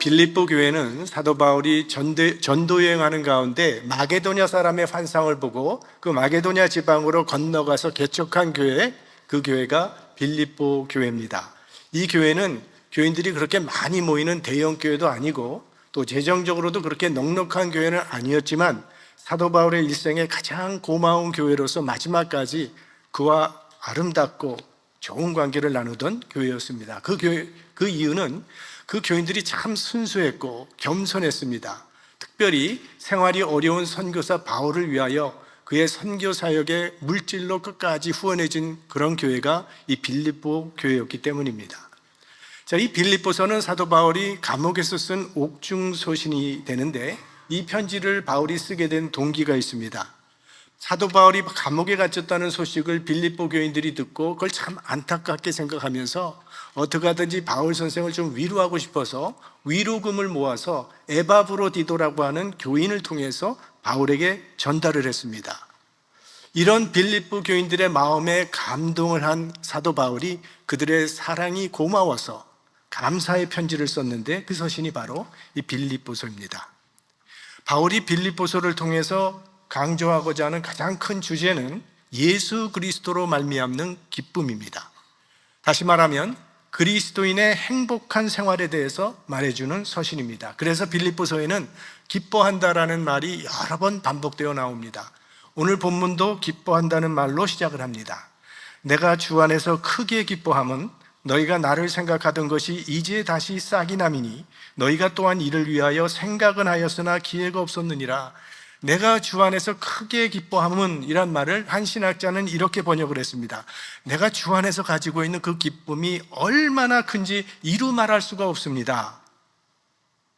빌립보 교회는 사도 바울이 전도 여행하는 가운데 마게도냐 사람의 환상을 보고 그 마게도냐 지방으로 건너가서 개척한 교회, 그 교회가 빌립보 교회입니다. 이 교회는 교인들이 그렇게 많이 모이는 대형 교회도 아니고 또 재정적으로도 그렇게 넉넉한 교회는 아니었지만 사도 바울의 일생에 가장 고마운 교회로서 마지막까지 그와 아름답고 좋은 관계를 나누던 교회였습니다. 그 이유는 그 교인들이 참 순수했고 겸손했습니다. 특별히 생활이 어려운 선교사 바울을 위하여 그의 선교 사역에 물질로 끝까지 후원해준 그런 교회가 이 빌립보 교회였기 때문입니다. 자, 이 빌립보서는 사도 바울이 감옥에서 쓴 옥중 서신이 되는데 이 편지를 바울이 쓰게 된 동기가 있습니다. 사도 바울이 감옥에 갇혔다는 소식을 빌립보 교인들이 듣고 그걸 참 안타깝게 생각하면서 어떻게 하든지 바울 선생을 좀 위로하고 싶어서 위로금을 모아서 에바브로디도라고 하는 교인을 통해서 바울에게 전달을 했습니다. 이런 빌립보 교인들의 마음에 감동을 한 사도 바울이 그들의 사랑이 고마워서 감사의 편지를 썼는데 그 서신이 바로 이 빌립보서입니다. 바울이 빌립보서를 통해서 강조하고자 하는 가장 큰 주제는 예수 그리스도로 말미암는 기쁨입니다. 다시 말하면 그리스도인의 행복한 생활에 대해서 말해주는 서신입니다. 그래서 빌립보서에는 기뻐한다라는 말이 여러 번 반복되어 나옵니다. 오늘 본문도 기뻐한다는 말로 시작을 합니다. 내가 주 안에서 크게 기뻐함은 너희가 나를 생각하던 것이 이제 다시 싹이 남이니 너희가 또한 이를 위하여 생각은 하였으나 기회가 없었느니라. 내가 주 안에서 크게 기뻐함은 이란 말을 한 신학자는 이렇게 번역을 했습니다. 내가 주 안에서 가지고 있는 그 기쁨이 얼마나 큰지 이루 말할 수가 없습니다.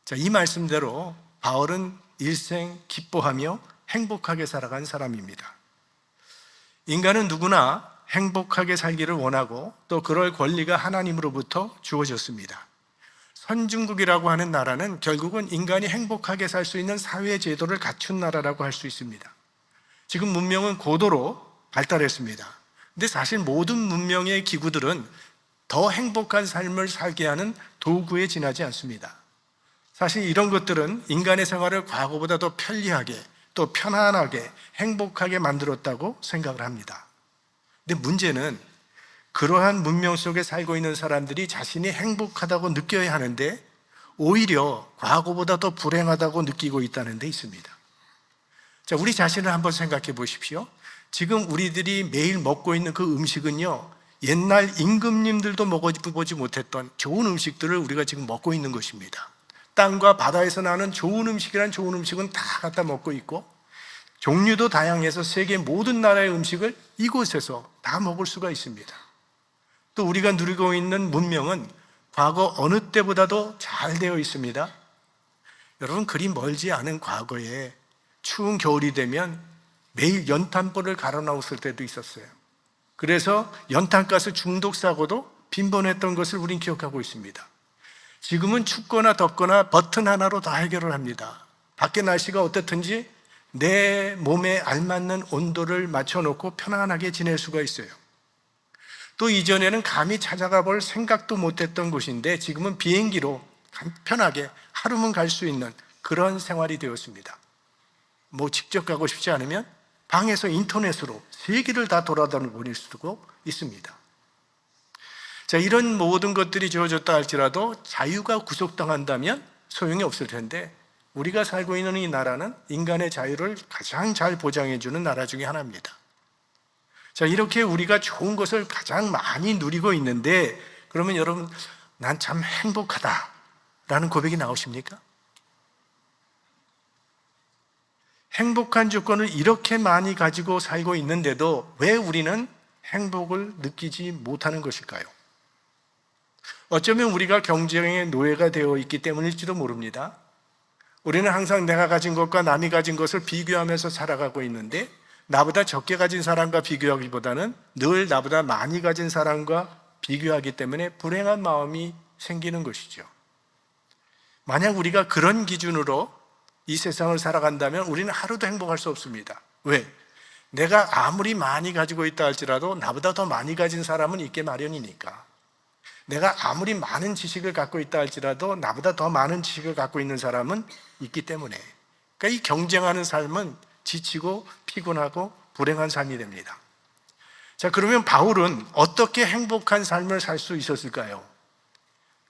자, 이 말씀대로 바울은 일생 기뻐하며 행복하게 살아간 사람입니다. 인간은 누구나 행복하게 살기를 원하고 또 그럴 권리가 하나님으로부터 주어졌습니다. 선진국이라고 하는 나라는 결국은 인간이 행복하게 살 수 있는 사회 제도를 갖춘 나라라고 할 수 있습니다. 지금 문명은 고도로 발달했습니다. 근데 사실 모든 문명의 기구들은 더 행복한 삶을 살게 하는 도구에 지나지 않습니다. 사실 이런 것들은 인간의 생활을 과거보다 더 편리하게 또 편안하게 행복하게 만들었다고 생각을 합니다. 근데 문제는 그러한 문명 속에 살고 있는 사람들이 자신이 행복하다고 느껴야 하는데 오히려 과거보다 더 불행하다고 느끼고 있다는 데 있습니다. 자, 우리 자신을 한번 생각해 보십시오. 지금 우리들이 매일 먹고 있는 그 음식은요, 옛날 임금님들도 먹어보지 못했던 좋은 음식들을 우리가 지금 먹고 있는 것입니다. 땅과 바다에서 나는 좋은 음식은 다 갖다 먹고 있고 종류도 다양해서 세계 모든 나라의 음식을 이곳에서 다 먹을 수가 있습니다. 또 우리가 누리고 있는 문명은 과거 어느 때보다도 잘 되어 있습니다. 여러분, 그리 멀지 않은 과거에 추운 겨울이 되면 매일 연탄불을 갈아넣었을 때도 있었어요. 그래서 연탄가스 중독 사고도 빈번했던 것을 우린 기억하고 있습니다. 지금은 춥거나 덥거나 버튼 하나로 다 해결을 합니다. 밖에 날씨가 어떻든지 내 몸에 알맞는 온도를 맞춰놓고 편안하게 지낼 수가 있어요. 또 이전에는 감히 찾아가 볼 생각도 못했던 곳인데 지금은 비행기로 편하게 하루만 갈 수 있는 그런 생활이 되었습니다. 뭐 직접 가고 싶지 않으면 방에서 인터넷으로 세계를 다 돌아다닐 수도 있습니다. 자, 이런 모든 것들이 주어졌다 할지라도 자유가 구속당한다면 소용이 없을 텐데 우리가 살고 있는 이 나라는 인간의 자유를 가장 잘 보장해주는 나라 중에 하나입니다. 자, 이렇게 우리가 좋은 것을 가장 많이 누리고 있는데 그러면 여러분, 난 참 행복하다 라는 고백이 나오십니까? 행복한 조건을 이렇게 많이 가지고 살고 있는데도 왜 우리는 행복을 느끼지 못하는 것일까요? 어쩌면 우리가 경쟁의 노예가 되어 있기 때문일지도 모릅니다. 우리는 항상 내가 가진 것과 남이 가진 것을 비교하면서 살아가고 있는데 나보다 적게 가진 사람과 비교하기보다는 늘 나보다 많이 가진 사람과 비교하기 때문에 불행한 마음이 생기는 것이죠. 만약 우리가 그런 기준으로 이 세상을 살아간다면 우리는 하루도 행복할 수 없습니다. 왜? 내가 아무리 많이 가지고 있다 할지라도 나보다 더 많이 가진 사람은 있게 마련이니까. 내가 아무리 많은 지식을 갖고 있다 할지라도 나보다 더 많은 지식을 갖고 있는 사람은 있기 때문에, 그러니까 이 경쟁하는 삶은 지치고 피곤하고 불행한 삶이 됩니다. 자, 그러면 바울은 어떻게 행복한 삶을 살 수 있었을까요?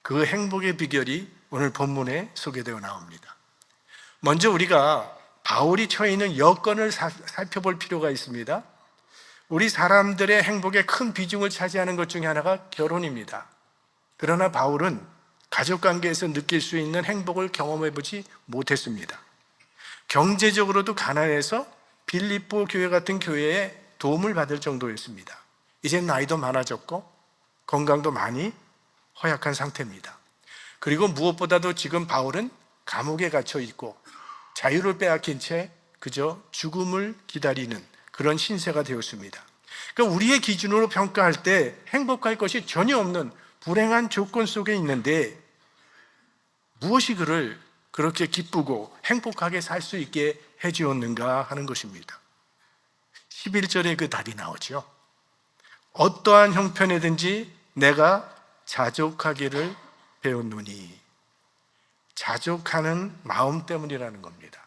그 행복의 비결이 오늘 본문에 소개되어 나옵니다. 먼저 우리가 바울이 처해 있는 여건을 살펴볼 필요가 있습니다. 우리 사람들의 행복에 큰 비중을 차지하는 것 중에 하나가 결혼입니다. 그러나 바울은 가족관계에서 느낄 수 있는 행복을 경험해보지 못했습니다. 경제적으로도 가난해서 빌립보 교회 같은 교회에 도움을 받을 정도였습니다. 이제 나이도 많아졌고 건강도 많이 허약한 상태입니다. 그리고 무엇보다도 지금 바울은 감옥에 갇혀 있고 자유를 빼앗긴 채 그저 죽음을 기다리는 그런 신세가 되었습니다. 그러니까 우리의 기준으로 평가할 때 행복할 것이 전혀 없는 불행한 조건 속에 있는데 무엇이 그를 그렇게 기쁘고 행복하게 살 수 있게 해주었는가 하는 것입니다. 11절에 그 답이 나오죠. 어떠한 형편이든지 내가 자족하기를 배웠노니. 자족하는 마음 때문이라는 겁니다.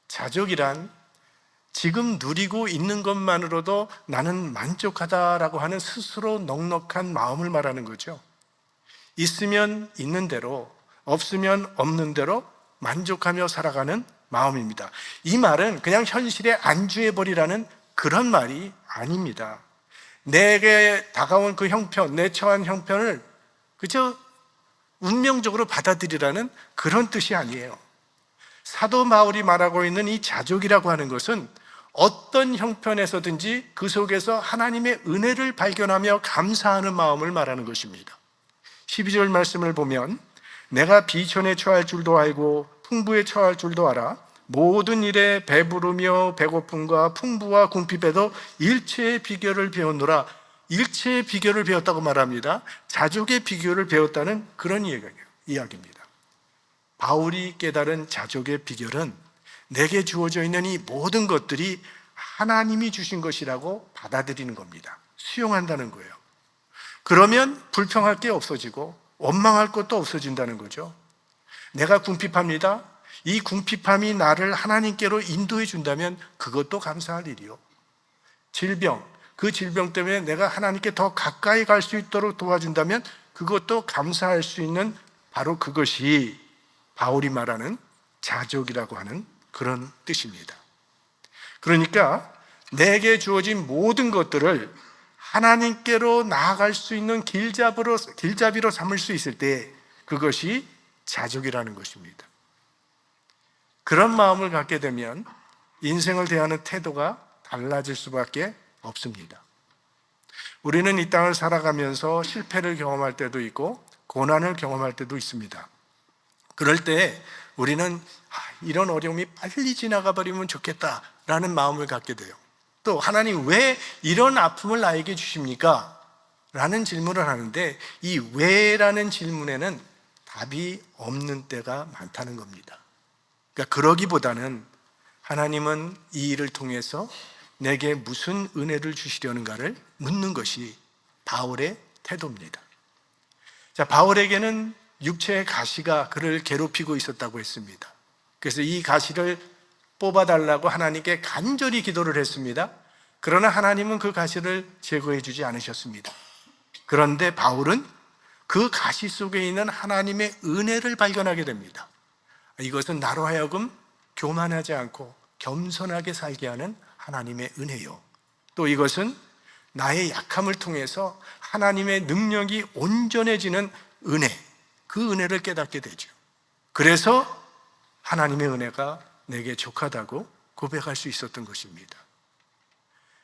자족이란 지금 누리고 있는 것만으로도 나는 만족하다라고 하는 스스로 넉넉한 마음을 말하는 거죠. 있으면 있는 대로, 없으면 없는 대로 만족하며 살아가는 마음입니다. 이 말은 그냥 현실에 안주해버리라는 그런 말이 아닙니다. 내게 다가온 그 형편, 내 처한 형편을 그저 운명적으로 받아들이라는 그런 뜻이 아니에요. 사도 바울이 말하고 있는 이 자족이라고 하는 것은 어떤 형편에서든지 그 속에서 하나님의 은혜를 발견하며 감사하는 마음을 말하는 것입니다. 12절 말씀을 보면 내가 비천에 처할 줄도 알고 풍부에 처할 줄도 알아 모든 일에 배부르며 배고픔과 풍부와 궁핍에도 일체의 비결을 배웠노라. 일체의 비결을 배웠다고 말합니다. 자족의 비결을 배웠다는 그런 이야기입니다. 바울이 깨달은 자족의 비결은 내게 주어져 있는 이 모든 것들이 하나님이 주신 것이라고 받아들이는 겁니다. 수용한다는 거예요. 그러면 불평할 게 없어지고 원망할 것도 없어진다는 거죠. 내가 궁핍합니다. 이 궁핍함이 나를 하나님께로 인도해 준다면 그것도 감사할 일이요. 질병, 그 질병 때문에 내가 하나님께 더 가까이 갈 수 있도록 도와준다면 그것도 감사할 수 있는 바로 그것이 바울이 말하는 자족이라고 하는 그런 뜻입니다. 그러니까 내게 주어진 모든 것들을 하나님께로 나아갈 수 있는 길잡이로 삼을 수 있을 때 그것이 자족이라는 것입니다. 그런 마음을 갖게 되면 인생을 대하는 태도가 달라질 수밖에 없습니다. 우리는 이 땅을 살아가면서 실패를 경험할 때도 있고 고난을 경험할 때도 있습니다. 그럴 때 우리는 이런 어려움이 빨리 지나가 버리면 좋겠다라는 마음을 갖게 돼요. 또 하나님 왜 이런 아픔을 나에게 주십니까? 라는 질문을 하는데 이 왜라는 질문에는 답이 없는 때가 많다는 겁니다. 그러니까 그러기보다는 하나님은 이 일을 통해서 내게 무슨 은혜를 주시려는가를 묻는 것이 바울의 태도입니다. 자, 바울에게는 육체의 가시가 그를 괴롭히고 있었다고 했습니다. 그래서 이 가시를 뽑아달라고 하나님께 간절히 기도를 했습니다. 그러나 하나님은 그 가시를 제거해 주지 않으셨습니다. 그런데 바울은 그 가시 속에 있는 하나님의 은혜를 발견하게 됩니다. 이것은 나로 하여금 교만하지 않고 겸손하게 살게 하는 하나님의 은혜요. 또 이것은 나의 약함을 통해서 하나님의 능력이 온전해지는 은혜, 그 은혜를 깨닫게 되죠. 그래서 하나님의 은혜가 내게 족하다고 고백할 수 있었던 것입니다.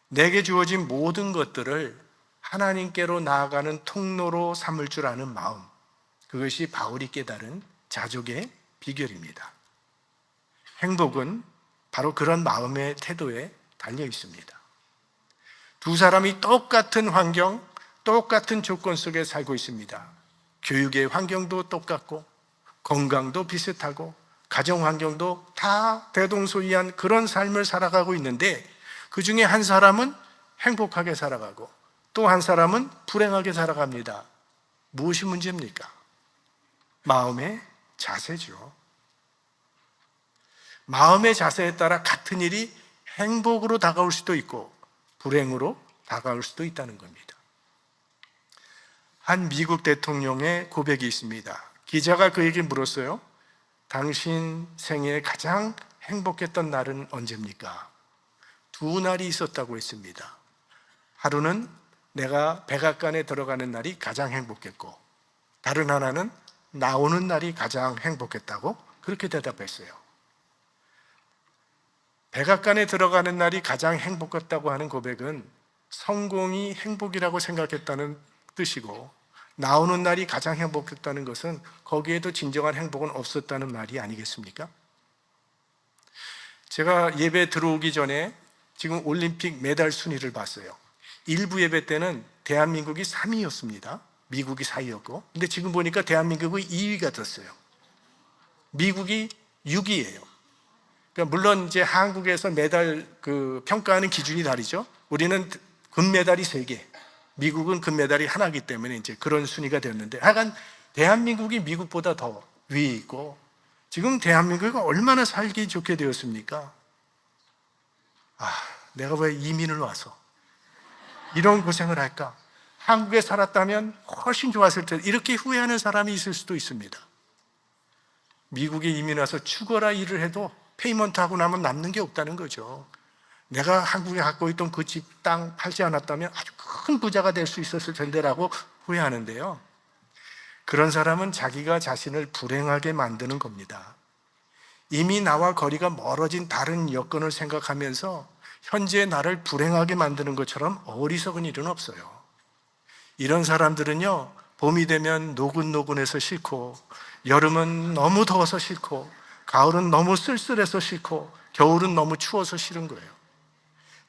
내게 주어진 모든 것들을 하나님께로 나아가는 통로로 삼을 줄 아는 마음, 그것이 바울이 깨달은 자족의 비결입니다. 행복은 바로 그런 마음의 태도에 달려 있습니다. 두 사람이 똑같은 환경, 똑같은 조건 속에 살고 있습니다. 교육의 환경도 똑같고 건강도 비슷하고 가정 환경도 다 대동소이한 그런 삶을 살아가고 있는데 그 중에 한 사람은 행복하게 살아가고 또 한 사람은 불행하게 살아갑니다. 무엇이 문제입니까? 마음의 자세죠. 마음의 자세에 따라 같은 일이 행복으로 다가올 수도 있고 불행으로 다가올 수도 있다는 겁니다. 한 미국 대통령의 고백이 있습니다. 기자가 그에게 물었어요. 당신 생애에 가장 행복했던 날은 언제입니까? 두 날이 있었다고 했습니다. 하루는 내가 백악관에 들어가는 날이 가장 행복했고 다른 하나는 나오는 날이 가장 행복했다고 그렇게 대답했어요. 백악관에 들어가는 날이 가장 행복했다고 하는 고백은 성공이 행복이라고 생각했다는 뜻이고 나오는 날이 가장 행복했다는 것은 거기에도 진정한 행복은 없었다는 말이 아니겠습니까? 제가 예배 들어오기 전에 지금 올림픽 메달 순위를 봤어요. 일부 예배 때는 대한민국이 3위였습니다. 미국이 4위였고. 근데 지금 보니까 대한민국이 2위가 됐어요. 미국이 6위예요. 그러니까 물론 이제 한국에서 메달 평가하는 기준이 다르죠. 우리는 금메달이 3개, 미국은 금메달이 하나이기 때문에 이제 그런 순위가 되었는데 하여간 대한민국이 미국보다 더 위에 있고 지금 대한민국이 얼마나 살기 좋게 되었습니까? 내가 왜 이민을 와서 이런 고생을 할까? 한국에 살았다면 훨씬 좋았을 텐데 이렇게 후회하는 사람이 있을 수도 있습니다. 미국에 이민 와서 죽어라 일을 해도 페이먼트 하고 나면 남는 게 없다는 거죠. 내가 한국에 갖고 있던 그 집, 땅 팔지 않았다면 아주 큰 부자가 될 수 있었을 텐데라고 후회하는데요. 그런 사람은 자기가 자신을 불행하게 만드는 겁니다. 이미 나와 거리가 멀어진 다른 여건을 생각하면서 현재 나를 불행하게 만드는 것처럼 어리석은 일은 없어요. 이런 사람들은요, 봄이 되면 노근노근해서 싫고 여름은 너무 더워서 싫고 가을은 너무 쓸쓸해서 싫고 겨울은 너무 추워서 싫은 거예요.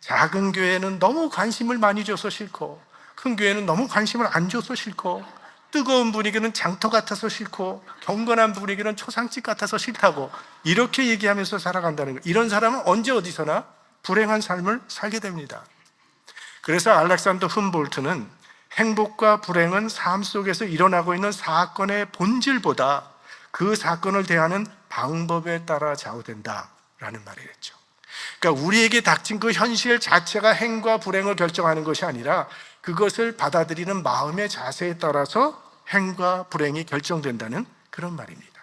작은 교회는 너무 관심을 많이 줘서 싫고 큰 교회는 너무 관심을 안 줘서 싫고 뜨거운 분위기는 장터 같아서 싫고 경건한 분위기는 초상집 같아서 싫다고 이렇게 얘기하면서 살아간다는 거예요. 이런 사람은 언제 어디서나 불행한 삶을 살게 됩니다. 그래서 알렉산더 훔볼트는 행복과 불행은 삶 속에서 일어나고 있는 사건의 본질보다 그 사건을 대하는 방법에 따라 좌우된다라는 말을 했죠. 그러니까 우리에게 닥친 그 현실 자체가 행과 불행을 결정하는 것이 아니라 그것을 받아들이는 마음의 자세에 따라서 행과 불행이 결정된다는 그런 말입니다.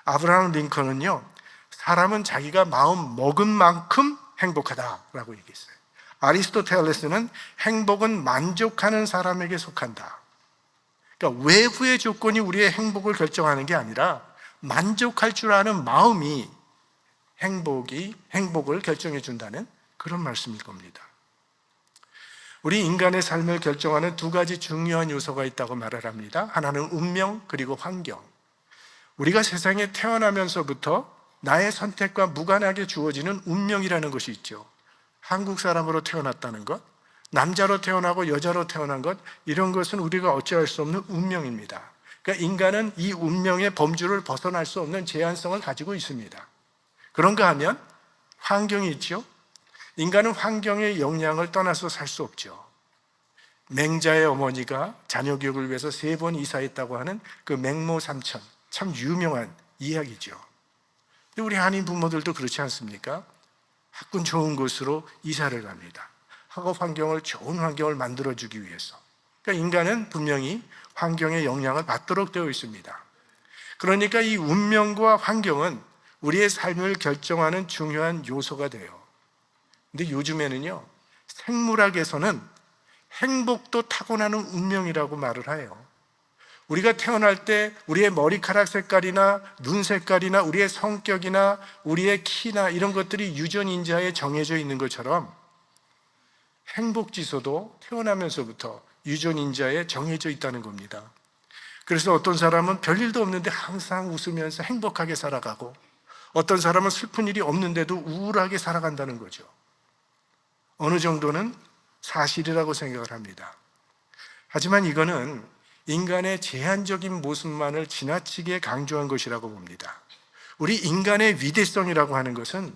아브라함 링컨은요, 사람은 자기가 마음 먹은 만큼 행복하다라고 얘기했어요. 아리스토텔레스는 행복은 만족하는 사람에게 속한다. 그러니까 외부의 조건이 우리의 행복을 결정하는 게 아니라 만족할 줄 아는 마음이 행복을 결정해 준다는 그런 말씀일 겁니다. 우리 인간의 삶을 결정하는 두 가지 중요한 요소가 있다고 말을 합니다. 하나는 운명, 그리고 환경. 우리가 세상에 태어나면서부터 나의 선택과 무관하게 주어지는 운명이라는 것이 있죠. 한국 사람으로 태어났다는 것, 남자로 태어나고 여자로 태어난 것, 이런 것은 우리가 어찌할 수 없는 운명입니다. 그러니까 인간은 이 운명의 범주를 벗어날 수 없는 제한성을 가지고 있습니다. 그런가 하면 환경이 있죠. 인간은 환경의 영향을 떠나서 살 수 없죠. 맹자의 어머니가 자녀 교육을 위해서 3번 이사했다고 하는 그 맹모 삼천, 참 유명한 이야기죠. 우리 한인 부모들도 그렇지 않습니까? 학군 좋은 곳으로 이사를 갑니다. 학업 환경을 좋은 환경을 만들어주기 위해서. 그러니까 인간은 분명히 환경의 영향을 받도록 되어 있습니다. 그러니까 이 운명과 환경은 우리의 삶을 결정하는 중요한 요소가 돼요. 근데 요즘에는요, 생물학에서는 행복도 타고나는 운명이라고 말을 해요. 우리가 태어날 때 우리의 머리카락 색깔이나 눈 색깔이나 우리의 성격이나 우리의 키나 이런 것들이 유전인자에 정해져 있는 것처럼 행복지수도 태어나면서부터 유전인자에 정해져 있다는 겁니다. 그래서 어떤 사람은 별일도 없는데 항상 웃으면서 행복하게 살아가고 어떤 사람은 슬픈 일이 없는데도 우울하게 살아간다는 거죠. 어느 정도는 사실이라고 생각을 합니다. 하지만 이거는 인간의 제한적인 모습만을 지나치게 강조한 것이라고 봅니다. 우리 인간의 위대성이라고 하는 것은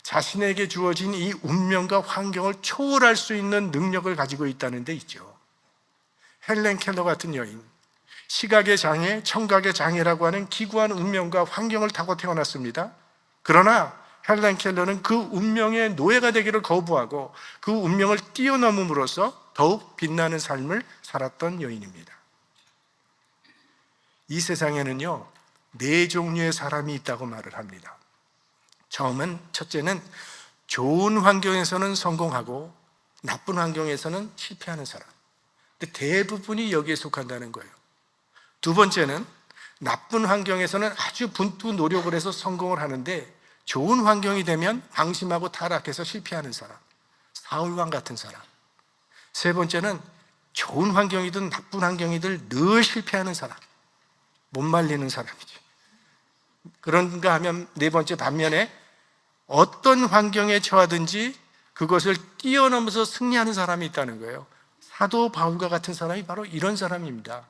자신에게 주어진 이 운명과 환경을 초월할 수 있는 능력을 가지고 있다는 데 있죠. 헬렌 켈러 같은 여인, 시각의 장애, 청각의 장애라고 하는 기구한 운명과 환경을 타고 태어났습니다. 그러나 헬렌 켈러는 그 운명의 노예가 되기를 거부하고 그 운명을 뛰어넘음으로써 더욱 빛나는 삶을 살았던 여인입니다. 이 세상에는요, 네 종류의 사람이 있다고 말을 합니다. 첫째는 좋은 환경에서는 성공하고 나쁜 환경에서는 실패하는 사람. 근데 대부분이 여기에 속한다는 거예요. 두 번째는 나쁜 환경에서는 아주 분투 노력을 해서 성공을 하는데 좋은 환경이 되면 방심하고 타락해서 실패하는 사람, 사울왕 같은 사람. 세 번째는 좋은 환경이든 나쁜 환경이든 늘 실패하는 사람, 못 말리는 사람이죠. 그런가 하면 네 번째, 반면에 어떤 환경에 처하든지 그것을 뛰어넘어서 승리하는 사람이 있다는 거예요. 사도 바울과 같은 사람이 바로 이런 사람입니다.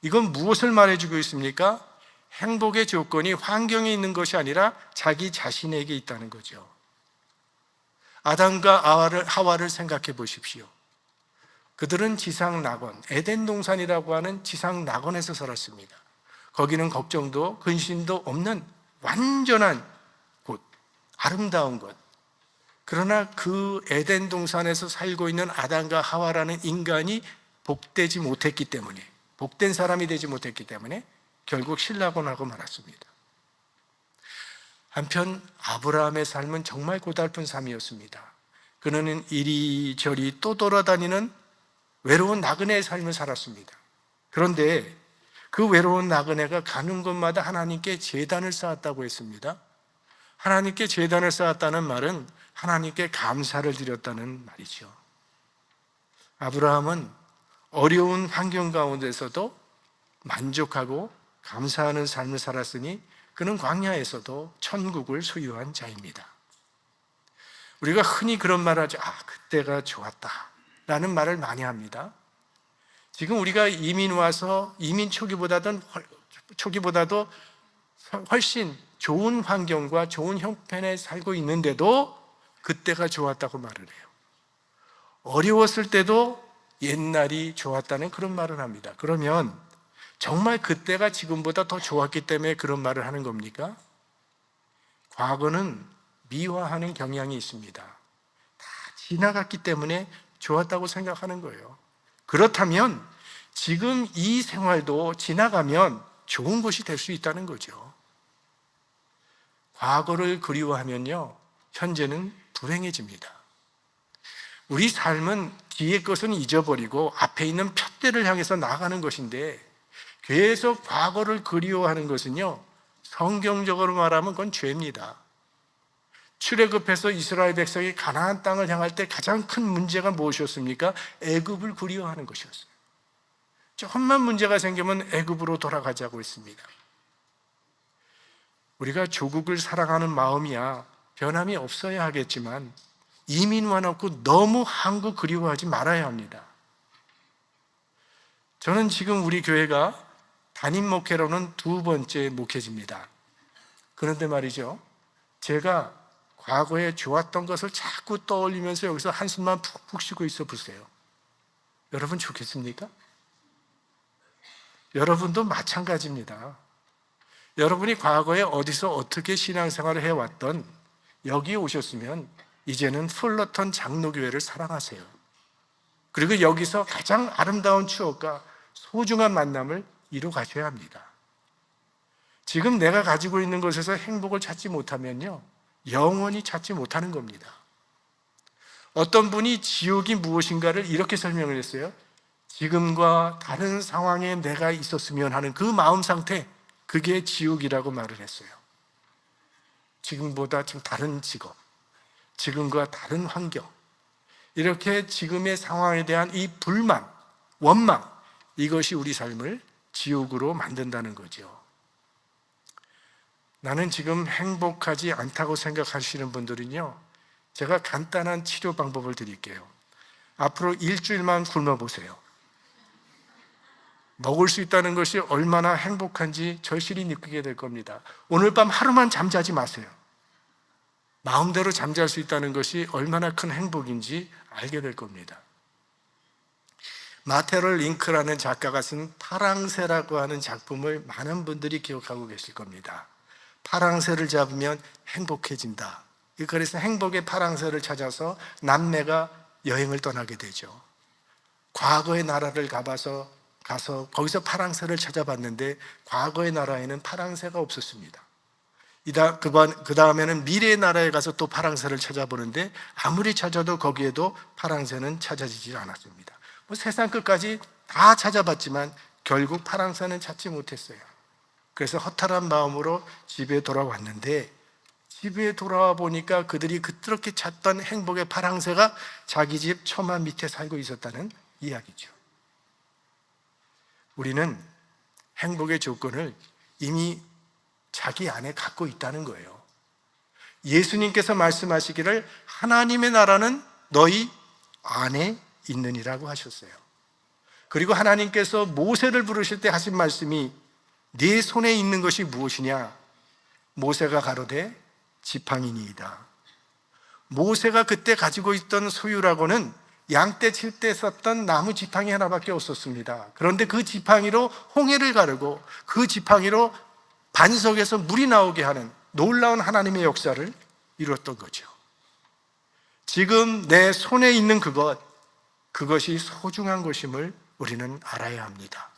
이건 무엇을 말해주고 있습니까? 행복의 조건이 환경에 있는 것이 아니라 자기 자신에게 있다는 거죠. 아담과 하와를 생각해 보십시오. 그들은 지상 낙원, 에덴 동산이라고 하는 지상 낙원에서 살았습니다. 거기는 걱정도 근심도 없는 완전한 곳, 아름다운 곳. 그러나 그 에덴 동산에서 살고 있는 아담과 하와라는 인간이 복되지 못했기 때문에, 복된 사람이 되지 못했기 때문에 결국 신락원하고 말았습니다. 한편 아브라함의 삶은 정말 고달픈 삶이었습니다. 그는 이리저리 또 돌아다니는 외로운 나그네의 삶을 살았습니다. 그런데 그 외로운 나그네가 가는 곳마다 하나님께 제단을 쌓았다고 했습니다. 하나님께 제단을 쌓았다는 말은 하나님께 감사를 드렸다는 말이죠. 아브라함은 어려운 환경 가운데서도 만족하고 감사하는 삶을 살았으니 그는 광야에서도 천국을 소유한 자입니다. 우리가 흔히 그런 말을 하죠. 그때가 좋았다 라는 말을 많이 합니다. 지금 우리가 이민 와서 이민 초기보다도 훨씬 좋은 환경과 좋은 형편에 살고 있는데도 그때가 좋았다고 말을 해요. 어려웠을 때도 옛날이 좋았다는 그런 말을 합니다. 그러면 정말 그때가 지금보다 더 좋았기 때문에 그런 말을 하는 겁니까? 과거는 미화하는 경향이 있습니다. 다 지나갔기 때문에 좋았다고 생각하는 거예요. 그렇다면 지금 이 생활도 지나가면 좋은 것이 될 수 있다는 거죠. 과거를 그리워하면요, 현재는 불행해집니다. 우리 삶은 뒤의 것은 잊어버리고 앞에 있는 푯대를 향해서 나아가는 것인데 계속 과거를 그리워하는 것은요, 성경적으로 말하면 그건 죄입니다. 출애굽해서 이스라엘 백성이 가나안 땅을 향할 때 가장 큰 문제가 무엇이었습니까? 애굽을 그리워하는 것이었어요. 조금만 문제가 생기면 애굽으로 돌아가자고 했습니다. 우리가 조국을 사랑하는 마음이야 변함이 없어야 하겠지만 이민만 없고 너무 한국 그리워하지 말아야 합니다. 저는 지금 우리 교회가 담임 목회로는 두 번째 목회지입니다. 그런데 말이죠, 제가 과거에 좋았던 것을 자꾸 떠올리면서 여기서 한숨만 푹푹 쉬고 있어 보세요. 여러분 좋겠습니까? 여러분도 마찬가지입니다. 여러분이 과거에 어디서 어떻게 신앙생활을 해왔던 여기에 오셨으면 이제는 풀러턴 장로교회를 사랑하세요. 그리고 여기서 가장 아름다운 추억과 소중한 만남을 이루 가셔야 합니다. 지금 내가 가지고 있는 것에서 행복을 찾지 못하면요, 영원히 찾지 못하는 겁니다. 어떤 분이 지옥이 무엇인가를 이렇게 설명을 했어요. 지금과 다른 상황에 내가 있었으면 하는 그 마음 상태, 그게 지옥이라고 말을 했어요. 지금보다 좀 다른 직업, 지금과 다른 환경, 이렇게 지금의 상황에 대한 이 불만, 원망, 이것이 우리 삶을 지옥으로 만든다는 거죠. 나는 지금 행복하지 않다고 생각하시는 분들은요, 제가 간단한 치료 방법을 드릴게요. 앞으로 일주일만 굶어보세요. 먹을 수 있다는 것이 얼마나 행복한지 절실히 느끼게 될 겁니다. 오늘 밤 하루만 잠자지 마세요. 마음대로 잠잘 수 있다는 것이 얼마나 큰 행복인지 알게 될 겁니다. 마테롤 링크라는 작가가 쓴 파랑새라고 하는 작품을 많은 분들이 기억하고 계실 겁니다. 파랑새를 잡으면 행복해진다. 그래서 행복의 파랑새를 찾아서 남매가 여행을 떠나게 되죠. 과거의 나라를 가서 거기서 파랑새를 찾아봤는데 과거의 나라에는 파랑새가 없었습니다. 그 다음에는 미래의 나라에 가서 또 파랑새를 찾아보는데 아무리 찾아도 거기에도 파랑새는 찾아지지 않았습니다. 세상 끝까지 다 찾아봤지만 결국 파랑새는 찾지 못했어요. 그래서 허탈한 마음으로 집에 돌아왔는데, 집에 돌아와 보니까 그들이 그렇게 찾던 행복의 파랑새가 자기 집 처마 밑에 살고 있었다는 이야기죠. 우리는 행복의 조건을 이미 자기 안에 갖고 있다는 거예요. 예수님께서 말씀하시기를 하나님의 나라는 너희 안에 있느니라고 하셨어요. 그리고 하나님께서 모세를 부르실 때 하신 말씀이 네 손에 있는 것이 무엇이냐? 모세가 가로되 지팡이니이다. 모세가 그때 가지고 있던 소유라고는 양떼 칠 때 썼던 나무 지팡이 하나밖에 없었습니다. 그런데 그 지팡이로 홍해를 가르고 그 지팡이로 반석에서 물이 나오게 하는 놀라운 하나님의 역사를 이루었던 거죠. 지금 내 손에 있는 그것이 소중한 것임을 우리는 알아야 합니다.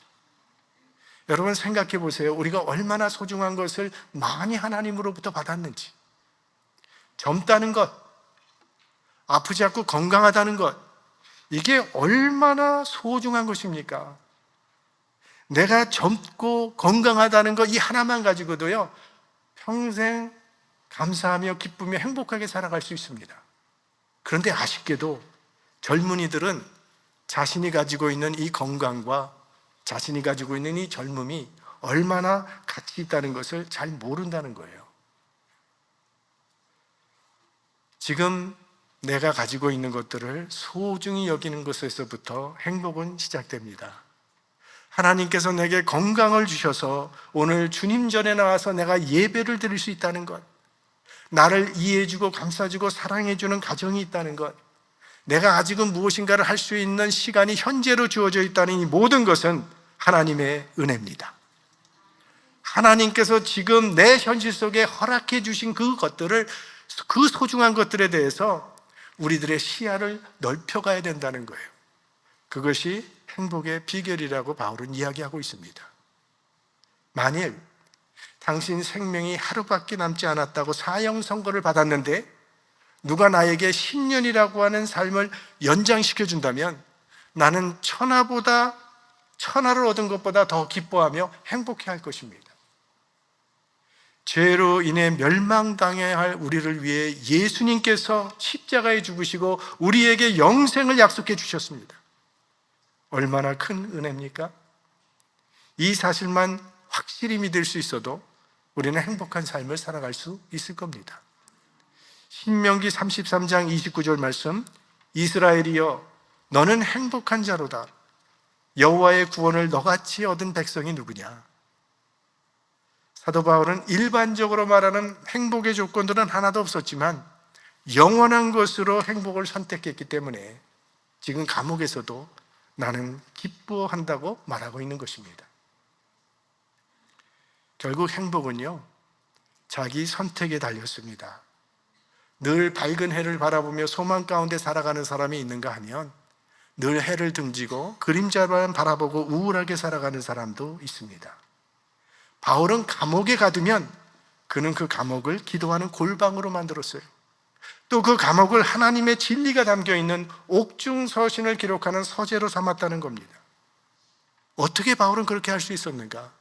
여러분 생각해 보세요. 우리가 얼마나 소중한 것을 많이 하나님으로부터 받았는지. 젊다는 것, 아프지 않고 건강하다는 것, 이게 얼마나 소중한 것입니까? 내가 젊고 건강하다는 것 이 하나만 가지고도요 평생 감사하며 기쁘며 행복하게 살아갈 수 있습니다. 그런데 아쉽게도 젊은이들은 자신이 가지고 있는 이 건강과 자신이 가지고 있는 이 젊음이 얼마나 가치 있다는 것을 잘 모른다는 거예요. 지금 내가 가지고 있는 것들을 소중히 여기는 것에서부터 행복은 시작됩니다. 하나님께서 내게 건강을 주셔서 오늘 주님 전에 나와서 내가 예배를 드릴 수 있다는 것, 나를 이해해주고 감싸주고 사랑해주는 가정이 있다는 것, 내가 아직은 무엇인가를 할 수 있는 시간이 현재로 주어져 있다는 이 모든 것은 하나님의 은혜입니다. 하나님께서 지금 내 현실 속에 허락해 주신 그것들을, 그 소중한 것들에 대해서 우리들의 시야를 넓혀가야 된다는 거예요. 그것이 행복의 비결이라고 바울은 이야기하고 있습니다. 만일 당신 생명이 하루밖에 남지 않았다고 사형 선고를 받았는데 누가 나에게 10년이라고 하는 삶을 연장시켜 준다면 나는 천하를 얻은 것보다 더 기뻐하며 행복해할 것입니다. 죄로 인해 멸망당해야 할 우리를 위해 예수님께서 십자가에 죽으시고 우리에게 영생을 약속해 주셨습니다. 얼마나 큰 은혜입니까? 이 사실만 확실히 믿을 수 있어도 우리는 행복한 삶을 살아갈 수 있을 겁니다. 신명기 33장 29절 말씀, 이스라엘이여 너는 행복한 자로다. 여호와의 구원을 너같이 얻은 백성이 누구냐? 사도 바울은 일반적으로 말하는 행복의 조건들은 하나도 없었지만 영원한 것으로 행복을 선택했기 때문에 지금 감옥에서도 나는 기뻐한다고 말하고 있는 것입니다. 결국 행복은요, 자기 선택에 달렸습니다. 늘 밝은 해를 바라보며 소망 가운데 살아가는 사람이 있는가 하면 늘 해를 등지고 그림자만 바라보고 우울하게 살아가는 사람도 있습니다. 바울은 감옥에 가두면 그는 그 감옥을 기도하는 골방으로 만들었어요. 또 그 감옥을 하나님의 진리가 담겨있는 옥중서신을 기록하는 서재로 삼았다는 겁니다. 어떻게 바울은 그렇게 할 수 있었는가?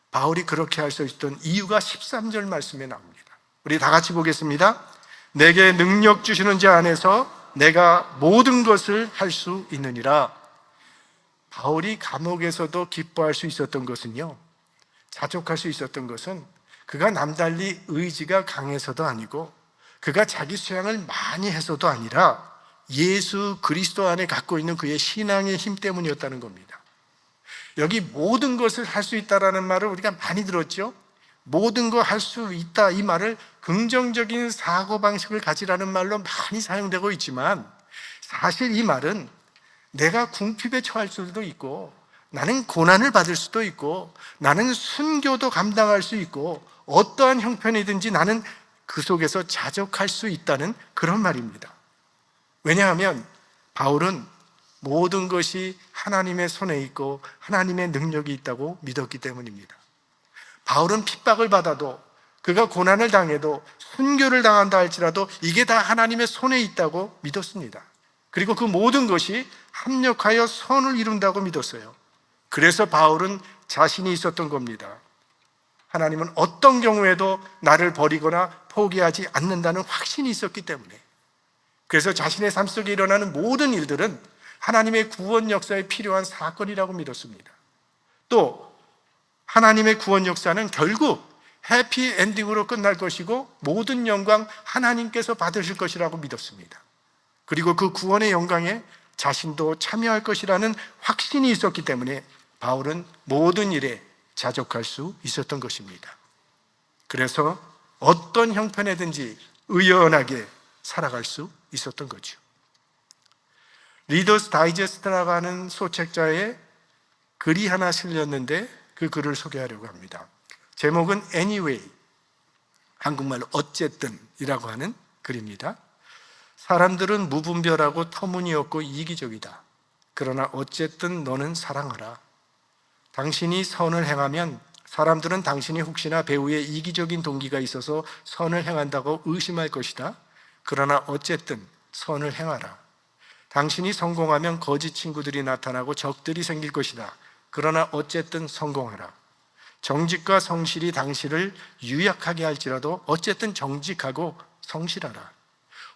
바울이 그렇게 할 수 있었던 이유가 13절 말씀에 나옵니다. 우리 다 같이 보겠습니다. 내게 능력 주시는 자 안에서 내가 모든 것을 할 수 있느니라. 바울이 감옥에서도 기뻐할 수 있었던 것은요, 자족할 수 있었던 것은 그가 남달리 의지가 강해서도 아니고 그가 자기 수양을 많이 해서도 아니라 예수 그리스도 안에 갖고 있는 그의 신앙의 힘 때문이었다는 겁니다. 여기 모든 것을 할 수 있다라는 말을 우리가 많이 들었죠. 모든 거 할 수 있다, 이 말을 긍정적인 사고방식을 가지라는 말로 많이 사용되고 있지만 사실 이 말은 내가 궁핍에 처할 수도 있고, 나는 고난을 받을 수도 있고, 나는 순교도 감당할 수 있고, 어떠한 형편이든지 나는 그 속에서 자족할 수 있다는 그런 말입니다. 왜냐하면 바울은 모든 것이 하나님의 손에 있고 하나님의 능력이 있다고 믿었기 때문입니다. 바울은 핍박을 받아도, 그가 고난을 당해도, 순교를 당한다 할지라도 이게 다 하나님의 손에 있다고 믿었습니다. 그리고 그 모든 것이 합력하여 선을 이룬다고 믿었어요. 그래서 바울은 자신이 있었던 겁니다. 하나님은 어떤 경우에도 나를 버리거나 포기하지 않는다는 확신이 있었기 때문에. 그래서 자신의 삶 속에 일어나는 모든 일들은 하나님의 구원 역사에 필요한 사건이라고 믿었습니다. 또 하나님의 구원 역사는 결국 해피엔딩으로 끝날 것이고 모든 영광 하나님께서 받으실 것이라고 믿었습니다. 그리고 그 구원의 영광에 자신도 참여할 것이라는 확신이 있었기 때문에 바울은 모든 일에 자족할 수 있었던 것입니다. 그래서 어떤 형편에든지 의연하게 살아갈 수 있었던 거죠. 리더스 다이제스트라고 하는 소책자에 글이 하나 실렸는데 그 글을 소개하려고 합니다. 제목은 Anyway, 한국말로 어쨌든 이라고 하는 글입니다. 사람들은 무분별하고 터무니없고 이기적이다. 그러나 어쨌든 너는 사랑하라. 당신이 선을 행하면 사람들은 당신이 혹시나 배후에 이기적인 동기가 있어서 선을 행한다고 의심할 것이다. 그러나 어쨌든 선을 행하라. 당신이 성공하면 거짓 친구들이 나타나고 적들이 생길 것이다. 그러나 어쨌든 성공하라. 정직과 성실이 당신을 유약하게 할지라도 어쨌든 정직하고 성실하라.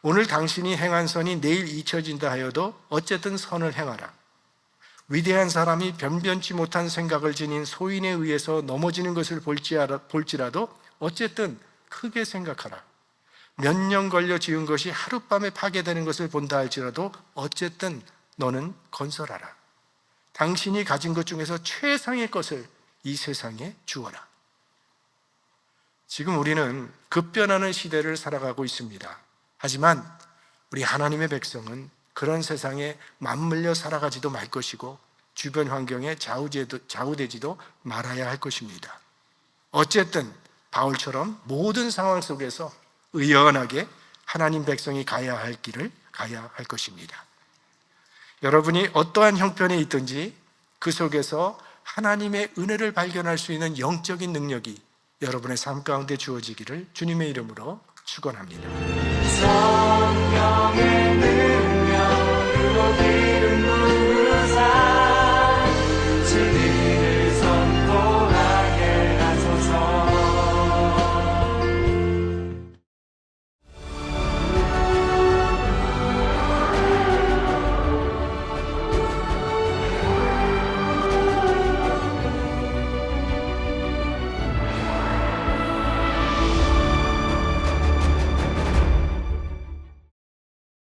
오늘 당신이 행한 선이 내일 잊혀진다 하여도 어쨌든 선을 행하라. 위대한 사람이 변변치 못한 생각을 지닌 소인에 의해서 넘어지는 것을 볼지라도 어쨌든 크게 생각하라. 몇 년 걸려 지은 것이 하룻밤에 파괴되는 것을 본다 할지라도 어쨌든 너는 건설하라. 당신이 가진 것 중에서 최상의 것을 이 세상에 주어라. 지금 우리는 급변하는 시대를 살아가고 있습니다. 하지만 우리 하나님의 백성은 그런 세상에 맞물려 살아가지도 말 것이고 주변 환경에 좌우되지도 말아야 할 것입니다. 어쨌든 바울처럼 모든 상황 속에서 의연하게 하나님 백성이 가야 할 길을 가야 할 것입니다. 여러분이 어떠한 형편에 있든지 그 속에서 하나님의 은혜를 발견할 수 있는 영적인 능력이 여러분의 삶 가운데 주어지기를 주님의 이름으로 축원합니다. 성령의 능력으로